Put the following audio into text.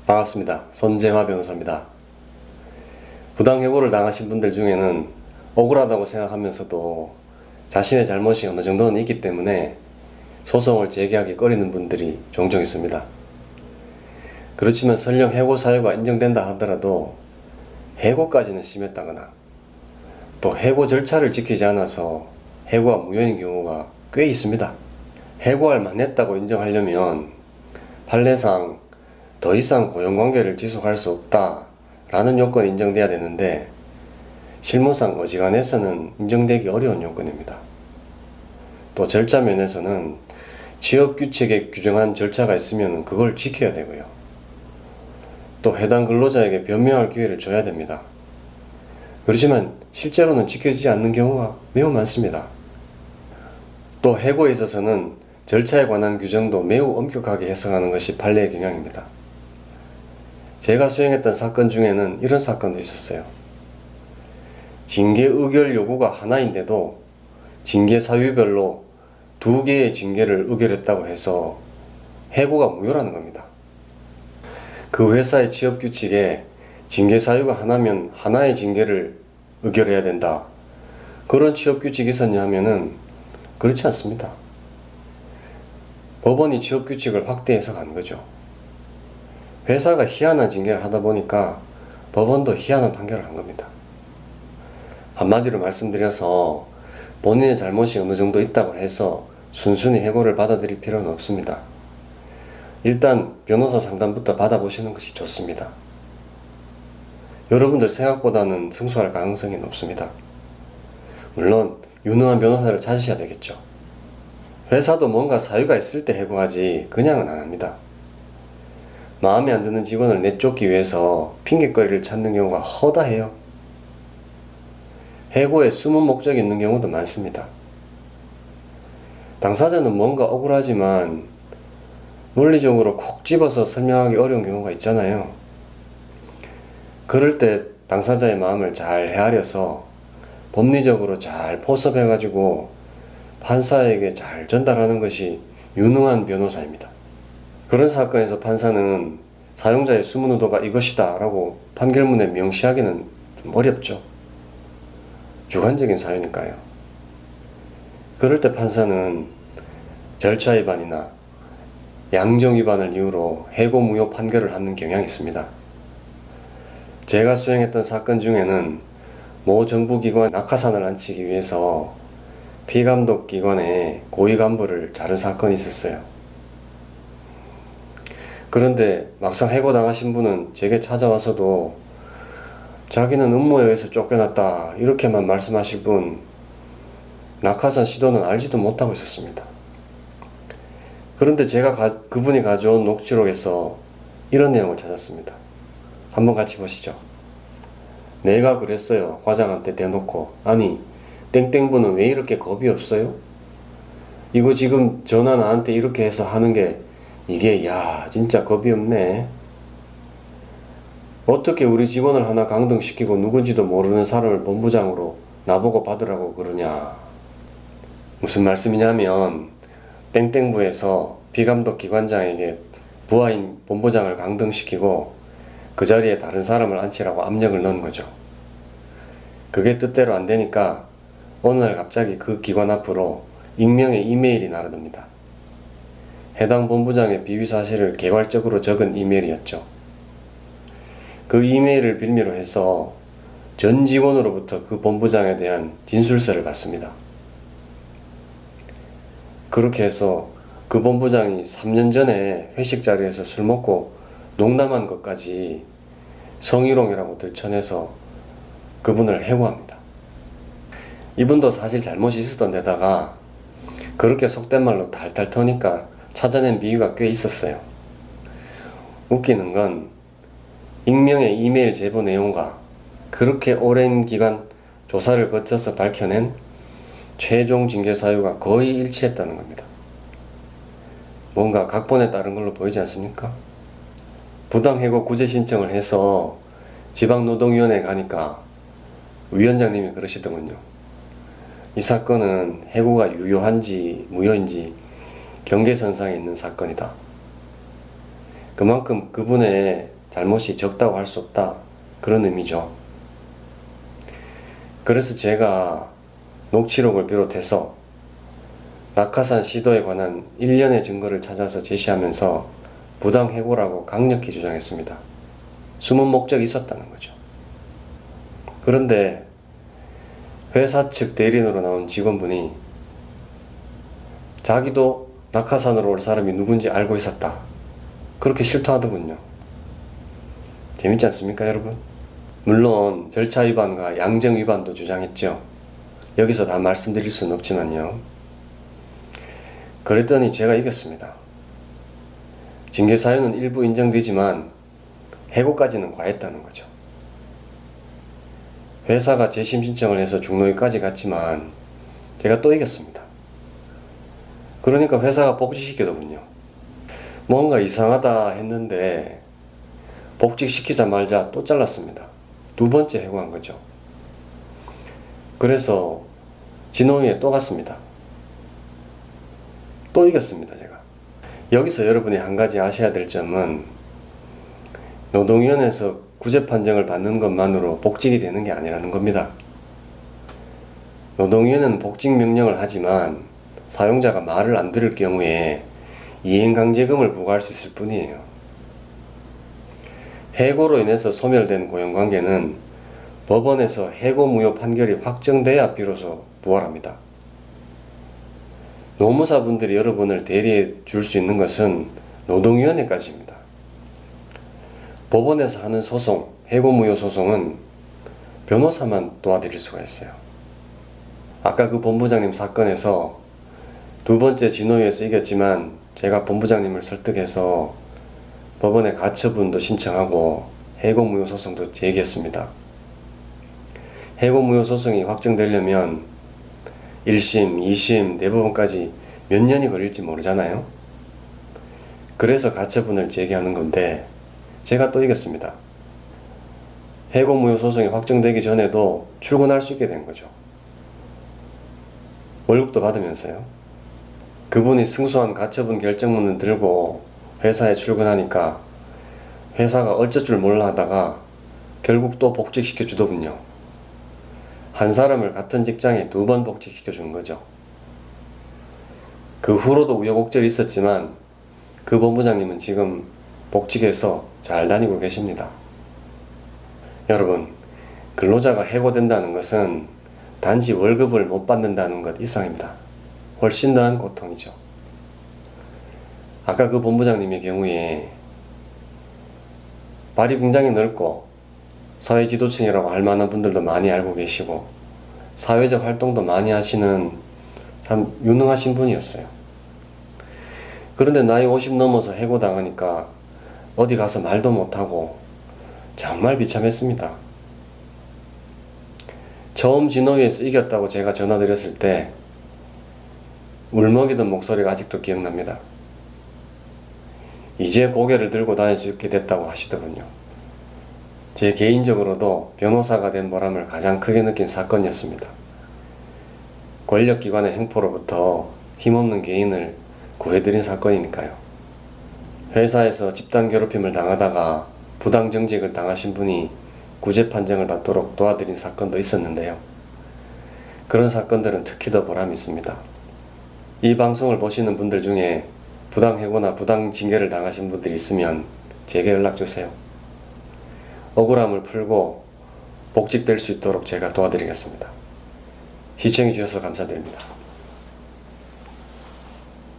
반갑습니다. 손재화 변호사입니다. 부당해고를 당하신 분들 중에는 억울하다고 생각하면서도 자신의 잘못이 어느 정도는 있기 때문에 소송을 제기하기 꺼리는 분들이 종종 있습니다. 그렇지만 설령 해고 사유가 인정된다 하더라도 해고까지는 심했다거나 또 해고 절차를 지키지 않아서 해고가 무효인 경우가 꽤 있습니다. 해고할 만했다고 인정하려면 판례상 더 이상 고용관계를 지속할 수 없다라는 요건이 인정돼야 되는데 실무상 어지간해서는 인정되기 어려운 요건입니다. 또 절차 면에서는 취업규칙에 규정한 절차가 있으면 그걸 지켜야 되고요. 또 해당 근로자에게 변명할 기회를 줘야 됩니다. 그렇지만 실제로는 지켜지지 않는 경우가 매우 많습니다. 또 해고에 있어서는 절차에 관한 규정도 매우 엄격하게 해석하는 것이 판례의 경향입니다. 제가 수행했던 사건 중에는 이런 사건도 있었어요. 징계 의결 요구가 하나인데도 징계 사유별로 2개의 징계를 의결했다고 해서 해고가 무효라는 겁니다. 그 회사의 취업규칙에 징계 사유가 하나면 하나의 징계를 의결해야 된다. 그런 취업규칙이 있었냐 하면은 그렇지 않습니다. 법원이 취업규칙을 확대 해석한 거죠. 회사가 희한한 징계를 하다 보니까 법원도 희한한 판결을 한 겁니다. 한마디로 말씀드려서 본인의 잘못이 어느 정도 있다고 해서 순순히 해고를 받아들일 필요는 없습니다. 일단 변호사 상담부터 받아보시는 것이 좋습니다. 여러분들 생각보다는 승소할 가능성이 높습니다. 물론 유능한 변호사를 찾으셔야 되겠죠. 회사도 뭔가 사유가 있을 때 해고하지 그냥은 안 합니다. 마음에 안 드는 직원을 내쫓기 위해서 핑계거리를 찾는 경우가 허다해요. 해고에 숨은 목적이 있는 경우도 많습니다. 당사자는 뭔가 억울하지만 논리적으로 콕 집어서 설명하기 어려운 경우가 있잖아요. 그럴 때 당사자의 마음을 잘 헤아려서 법리적으로 잘 포섭해가지고 판사에게 잘 전달하는 것이 유능한 변호사입니다. 그런 사건에서 판사는 사용자의 숨은 의도가 이것이다 라고 판결문에 명시하기는 좀 어렵죠. 주관적인 사유니까요. 그럴 때 판사는 절차 위반이나 양정 위반을 이유로 해고 무효 판결을 하는 경향이 있습니다. 제가 수행했던 사건 중에는 모 정부기관 낙하산을 안치기 위해서 피감독 기관의 고위 간부를 자른 사건이 있었어요. 그런데 막상 해고당하신 분은 제게 찾아와서도 자기는 업무에 의해서 쫓겨났다 이렇게만 말씀하실 뿐 낙하산 시도는 알지도 못하고 있었습니다. 그런데 제가 그분이 가져온 녹취록에서 이런 내용을 찾았습니다. 한번 같이 보시죠. 내가 그랬어요. 과장한테 대놓고. 아니 땡땡분은 왜 이렇게 겁이 없어요? 이거 지금 전화 나한테 이렇게 해서 하는 게 이게 진짜 겁이 없네. 어떻게 우리 직원을 하나 강등시키고 누군지도 모르는 사람을 본부장으로 나보고 받으라고 그러냐. 무슨 말씀이냐면 땡땡부에서 비감독 기관장에게 부하인 본부장을 강등시키고 그 자리에 다른 사람을 앉히라고 압력을 넣은 거죠. 그게 뜻대로 안 되니까 어느 날 갑자기 그 기관 앞으로 익명의 이메일이 날아듭니다. 해당 본부장의 비위 사실을 개괄적으로 적은 이메일이었죠. 그 이메일을 빌미로 해서 전 직원으로부터 그 본부장에 대한 진술서를 받습니다. 그렇게 해서 그 본부장이 3년 전에 회식 자리에서 술 먹고 농담한 것까지 성희롱이라고 들춰내서 그분을 해고합니다. 이분도 사실 잘못이 있었던 데다가 그렇게 속된 말로 탈탈 터니까 찾아낸 비위가 꽤 있었어요. 웃기는 건 익명의 이메일 제보 내용과 그렇게 오랜 기간 조사를 거쳐서 밝혀낸 최종 징계 사유가 거의 일치했다는 겁니다. 뭔가 각본에 따른 걸로 보이지 않습니까? 부당해고 구제 신청을 해서 지방노동위원회에 가니까 위원장님이 그러시더군요. 이 사건은 해고가 유효한지 무효인지 경계선상에 있는 사건이다. 그만큼 그분의 잘못이 적다고 할 수 없다. 그런 의미죠. 그래서 제가 녹취록을 비롯해서 낙하산 시도에 관한 일련의 증거를 찾아서 제시하면서 부당해고라고 강력히 주장했습니다. 숨은 목적이 있었다는 거죠. 그런데 회사 측 대리인으로 나온 직원분이 자기도 낙하산으로 올 사람이 누군지 알고 있었다. 그렇게 실토하더군요. 재밌지 않습니까, 여러분? 물론 절차 위반과 양정 위반도 주장했죠. 여기서 다 말씀드릴 수는 없지만요. 그랬더니 제가 이겼습니다. 징계 사유는 일부 인정되지만 해고까지는 과했다는 거죠. 회사가 재심 신청을 해서 중노위까지 갔지만 제가 또 이겼습니다. 그러니까 회사가 복직시키더군요. 뭔가 이상하다 했는데 복직시키자 말자 또 잘랐습니다. 두 번째 해고한 거죠. 그래서 진호위에 또 갔습니다. 또 이겼습니다, 제가. 여기서 여러분이 한 가지 아셔야 될 점은 노동위원회에서 구제 판정을 받는 것만으로 복직이 되는 게 아니라는 겁니다. 노동위원회는 복직 명령을 하지만 사용자가 말을 안 들을 경우에 이행강제금을 부과할 수 있을 뿐이에요. 해고로 인해서 소멸된 고용관계는 법원에서 해고 무효 판결이 확정돼야 비로소 부활합니다. 노무사분들이 여러분을 대리해 줄 수 있는 것은 노동위원회까지입니다. 법원에서 하는 소송, 해고 무효 소송은 변호사만 도와드릴 수가 있어요. 아까 그 본부장님 사건에서 두 번째 진호위에서 이겼지만 제가 본부장님을 설득해서 법원에 가처분도 신청하고 해고 무효 소송도 제기했습니다. 해고 무효 소송이 확정되려면 1심, 2심, 대법원까지 몇 년이 걸릴지 모르잖아요. 그래서 가처분을 제기하는 건데 제가 또 이겼습니다. 해고 무효 소송이 확정되기 전에도 출근할 수 있게 된 거죠. 월급도 받으면서요. 그분이 승소한 가처분 결정문을 들고 회사에 출근하니까 회사가 어쩔 줄 몰라 하다가 결국 또 복직시켜 주더군요. 한 사람을 같은 직장에 2번 복직시켜 준 거죠. 그 후로도 우여곡절이 있었지만 그 본부장님은 지금 복직해서 잘 다니고 계십니다. 여러분, 근로자가 해고된다는 것은 단지 월급을 못 받는다는 것 이상입니다. 훨씬 더한 고통이죠. 아까 그 본부장님의 경우에 발이 굉장히 넓고 사회 지도층이라고 할 만한 분들도 많이 알고 계시고 사회적 활동도 많이 하시는 참 유능하신 분이었어요. 그런데 나이 50 넘어서 해고당하니까 어디 가서 말도 못하고 정말 비참했습니다. 처음 진호위에서 이겼다고 제가 전화드렸을 때 울먹이던 목소리가 아직도 기억납니다. 이제 고개를 들고 다닐 수 있게 됐다고 하시더군요. 제 개인적으로도 변호사가 된 보람을 가장 크게 느낀 사건이었습니다. 권력기관의 횡포로부터 힘없는 개인을 구해드린 사건이니까요. 회사에서 집단 괴롭힘을 당하다가 부당정직을 당하신 분이 구제 판정을 받도록 도와드린 사건도 있었는데요. 그런 사건들은 특히 더 보람이 있습니다. 이 방송을 보시는 분들 중에 부당해고나 부당징계를 당하신 분들이 있으면 제게 연락주세요. 억울함을 풀고 복직될 수 있도록 제가 도와드리겠습니다. 시청해주셔서 감사드립니다.